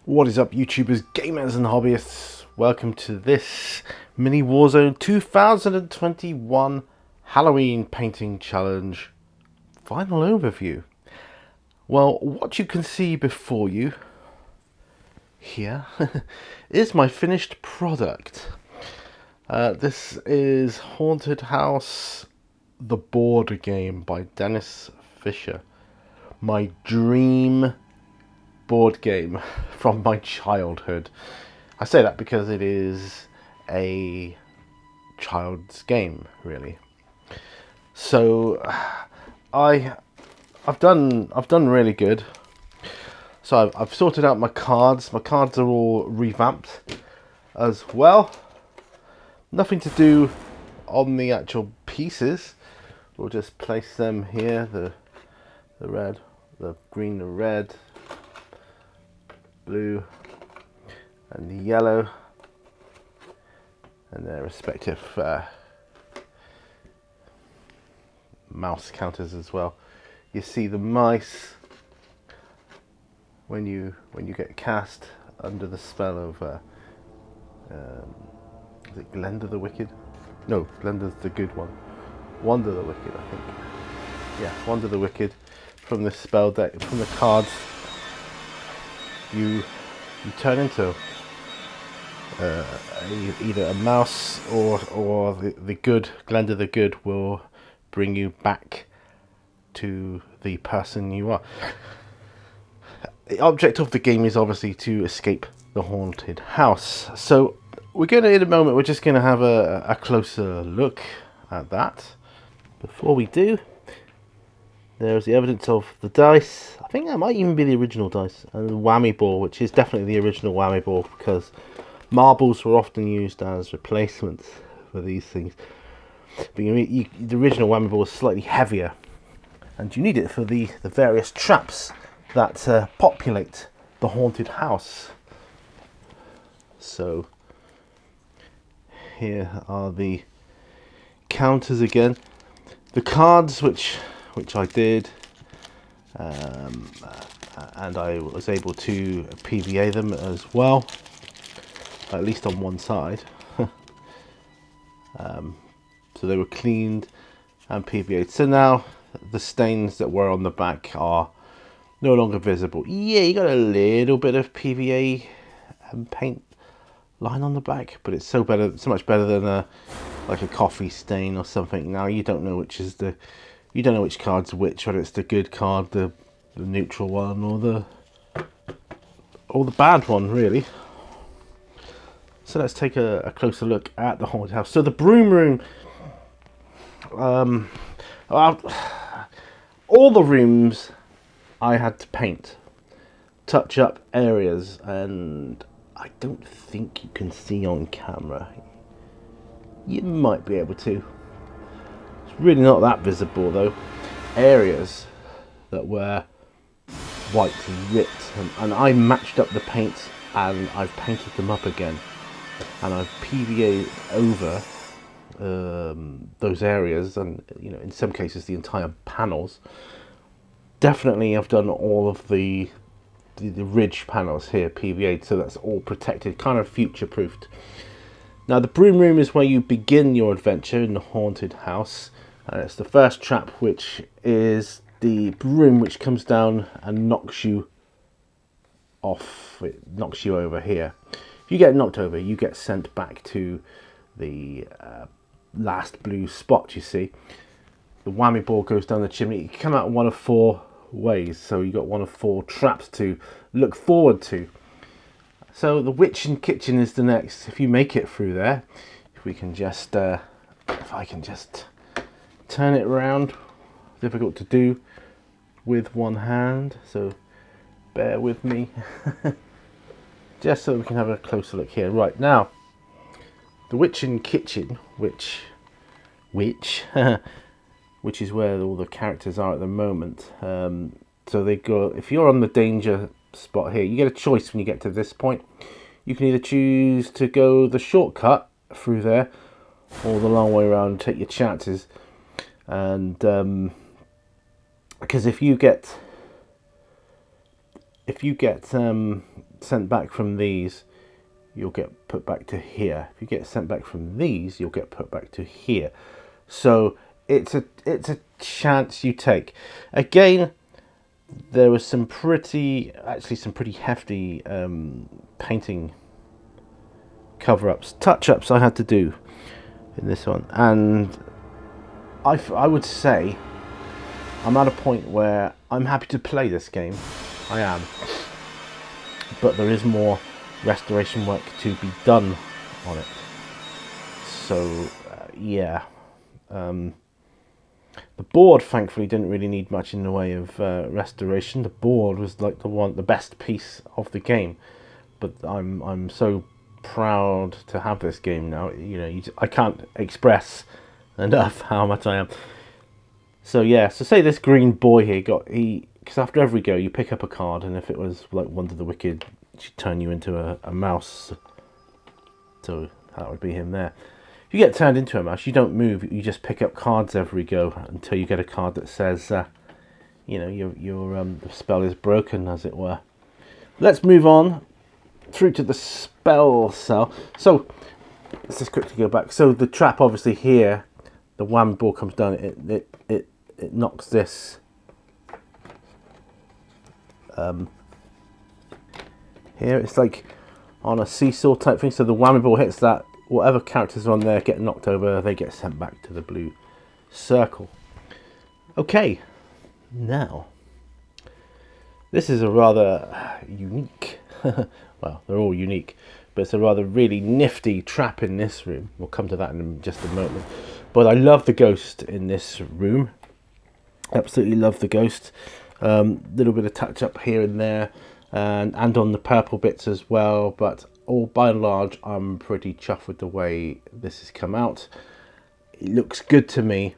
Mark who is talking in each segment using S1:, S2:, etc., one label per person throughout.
S1: What is up, YouTubers, gamers and hobbyists? Welcome to this mini Warzone 2021 Halloween painting challenge final overview. Well, what you can see before you here is my finished product. This is Haunted House, the board game by Dennis Fisher. My dream board game from my childhood. I say that because it is a child's game, really. So I've done really good. So I've sorted out my cards. My cards are all revamped as well. Nothing to do on the actual pieces. We'll just place them here. The red, the green, the red, blue and the yellow, and their respective mouse counters as well. You see the mice when you get cast under the spell of is it Glenda the Wicked? No, Glenda's the good one. Wanda the Wicked, I think. Yeah, Wanda the Wicked. From the spell deck, from the cards, you turn into either a mouse or the good Glenda the Good will bring you back to the person you are. The object of the game is obviously to escape the haunted house. So we're going to, in a moment, we're just going to have a closer look at that. Before we do, there's the evidence of the dice. I think that might even be the original dice. And the whammy ball, which is definitely the original whammy ball, because marbles were often used as replacements for these things. But the original whammy ball was slightly heavier, and you need it for the various traps that populate the haunted house. So here are the counters again. The cards, which I did, and I was able to PVA them as well, at least on one side. So they were cleaned and PVA'd. So now the stains that were on the back are no longer visible. Yeah, you got a little bit of PVA paint line on the back, but it's so much better than like a coffee stain or something. Now you don't know which is the. You don't know which card's which, whether it's the good card, the neutral one, or the bad one, really. So let's take a closer look at the haunted house. So the Broom Room, all the rooms I had to paint, touch up areas, and I don't think you can see on camera. You might be able to. Really not that visible though. Areas that were white and ripped, and I matched up the paints and I've painted them up again, and I've PVA'd over those areas, and in some cases the entire panels. Definitely I've done all of the ridge panels here PVA'd, so that's all protected, kind of future proofed. Now the Broom Room is where you begin your adventure in the haunted house. And it's the first trap, which is the broom, which comes down and knocks you off. It knocks you over here. If you get knocked over, you get sent back to the last blue spot, you see. The whammy ball goes down the chimney. You can come out one of four ways, so you got one of four traps to look forward to. So the witch and kitchen is the next. If you make it through there, if we can just, if I can just turn it around, difficult to do with one hand, so bear with me. Just so we can have a closer look here. Right, now the witch and kitchen, which is where all the characters are at the moment. So they go, if you're on the danger spot here, you get a choice when you get to this point. You can either choose to go the shortcut through there or the long way around and take your chances. And because if you get sent back from these, you'll get put back to here. If you get sent back from these, you'll get put back to here. So it's a chance you take. Again, there was some pretty hefty painting cover-ups, touch-ups I had to do in this one, and I would say I'm at a point where I'm happy to play this game. I am, but there is more restoration work to be done on it. So yeah, the board thankfully didn't really need much in the way of restoration. The board was like the best piece of the game, but I'm so proud to have this game now. You know, I can't express enough how much I am. So yeah, so say this green boy here because after every go you pick up a card, and if it was like Wonder the Wicked, she'd turn you into a mouse. So that would be him there. If you get turned into a mouse, you don't move. You just pick up cards every go until you get a card that says, you know, your the spell is broken, as it were. Let's move on through to the spell cell. So let's just quickly go back. So the trap, obviously here, the whammy ball comes down. It knocks this here. It's like on a seesaw type thing. So the whammy ball hits that. Whatever characters are on there get knocked over, they get sent back to the blue circle. Okay, now this is a rather unique, well, they're all unique, but it's a rather really nifty trap in this room. We'll come to that in just a moment. But I love the ghost in this room. Absolutely love the ghost. Little bit of touch up here and there, and on the purple bits as well, but all by and large I'm pretty chuffed with the way this has come out. It looks good to me.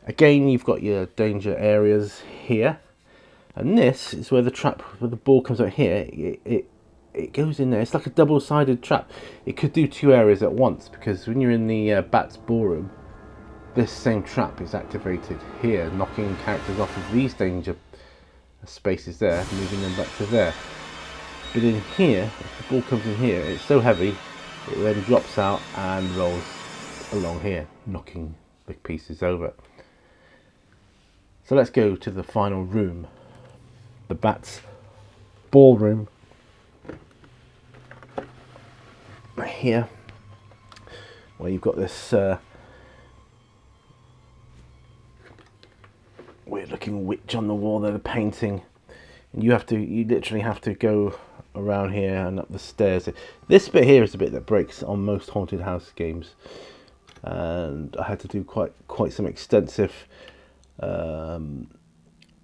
S1: Again, you've got your danger areas here, and this is where the trap, where the ball comes out here, it goes in there. It's like a double-sided trap. It could do two areas at once, because when you're in the Bats Ballroom, this same trap is activated here, knocking characters off of these danger spaces there, moving them back to there. But in here, if the ball comes in here, it's so heavy, it then drops out and rolls along here, knocking the pieces over. So let's go to the final room, the Bats Ballroom. Right here, where you've got this weird looking witch on the wall there, the painting, and you literally have to go around here and up the stairs. This bit here is the bit that breaks on most haunted house games, and I had to do quite some extensive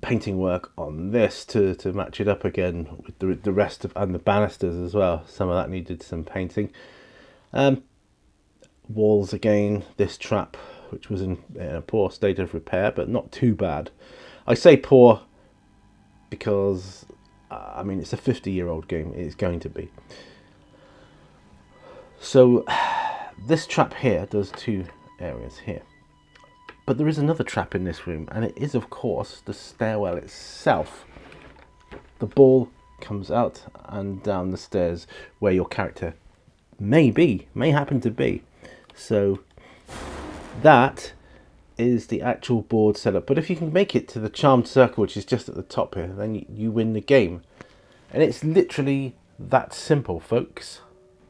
S1: painting work on this to match it up again with the rest of, and the banisters as well. Some of that needed some painting. Walls again, this trap, which was in a poor state of repair, but not too bad. I say poor because I mean, it's a 50-year-old game. It's going to be. So this trap here does two areas here, but there is another trap in this room, and it is, of course, the stairwell itself. The ball comes out and down the stairs where your character may happen to be. So that is the actual board setup. But if you can make it to the charmed circle, which is just at the top here, then you win the game. And it's literally that simple, folks.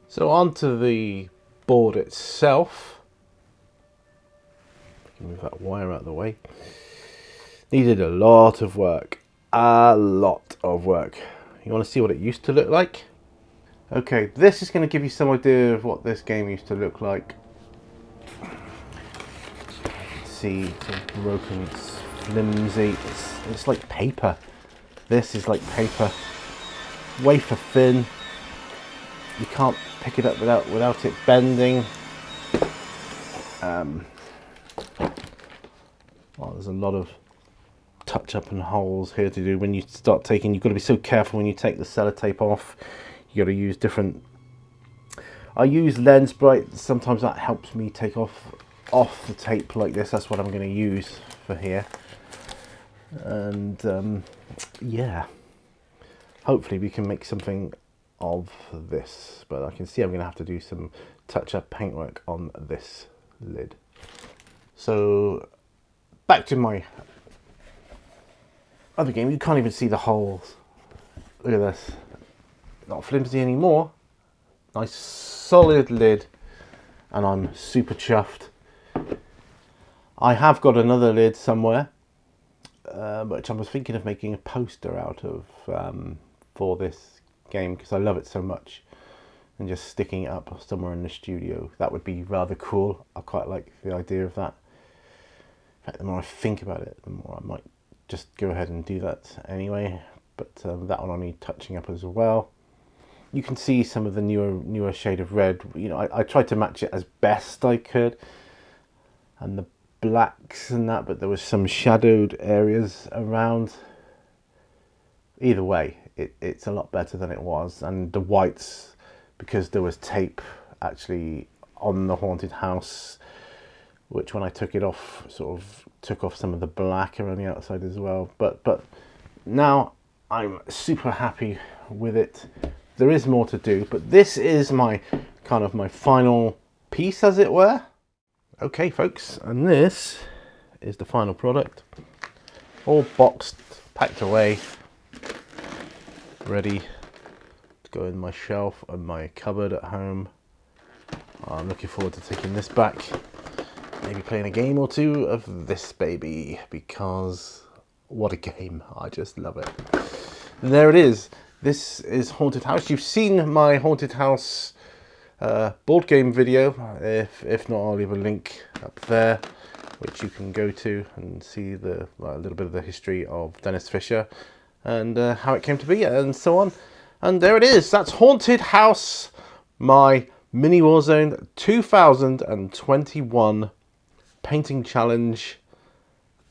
S1: So onto the board itself. Move that wire out of the way. Needed a lot of work. A lot of work. You want to see what it used to look like? Okay, this is going to give you some idea of what this game used to look like. See, it's all broken, it's flimsy, it's like paper. This is like paper, wafer thin. You can't pick it up without it bending. Well, there's a lot of touch up and holes here to do. When you start taking, you've got to be so careful when you take the sellotape off. You got to use different. I use lens bright. Sometimes that helps me take off the tape like this. That's what I'm going to use for here. And yeah, hopefully we can make something of this, but I can see I'm going to have to do some touch-up paintwork on this lid. So back to my other game. You can't even see the holes. Look at this. Not flimsy anymore. Nice solid lid, and I'm super chuffed. I have got another lid somewhere, which I was thinking of making a poster out of for this game, because I love it so much, and just sticking it up somewhere in the studio. That would be rather cool. I quite like the idea of that. In fact, the more I think about it, the more I might just go ahead and do that anyway. But that one I need touching up as well. You can see some of the newer shade of red. You know, I tried to match it as best I could, and the blacks and that, but there was some shadowed areas around. Either way, it's a lot better than it was. And the whites, because there was tape actually on the haunted house, which when I took it off, sort of took off some of the black around the outside as well. But now I'm super happy with it. There is more to do, but this is my kind of my final piece, as it were. Okay, folks, and this is the final product. All boxed, packed away, ready to go in my shelf and my cupboard at home. I'm looking forward to taking this back. Maybe playing a game or two of this baby, because what a game. I just love it. And there it is. This is Haunted House. You've seen my Haunted House board game video. If not, I'll leave a link up there, which you can go to and see a little bit of the history of Dennis Fisher and how it came to be and so on. And there it is. That's Haunted House, my Mini Warzone 2021 painting challenge.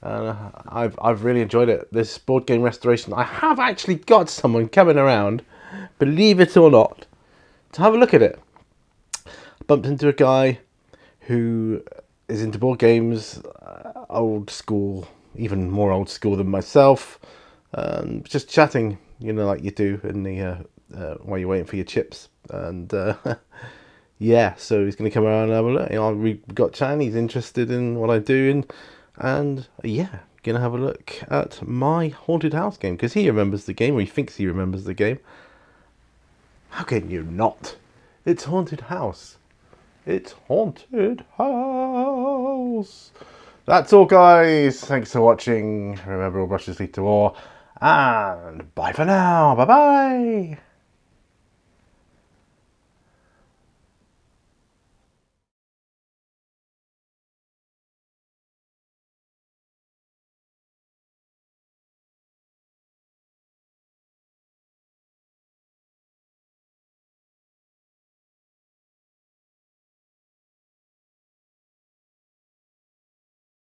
S1: I've really enjoyed it. This board game restoration. I have actually got someone coming around, believe it or not, to have a look at it. I bumped into a guy who is into board games, old school, even more old school than myself. Just chatting, you know, like you do in the while you're waiting for your chips. And yeah, so he's going to come around and have a look. You know, we got chatting. He's interested in what I do, and yeah, gonna have a look at my Haunted House game, because he remembers the game, or he thinks he remembers the game. How can you not? It's Haunted House. It's Haunted House. That's all, guys. Thanks for watching. Remember, all brushes lead to war. And bye for now. Bye bye.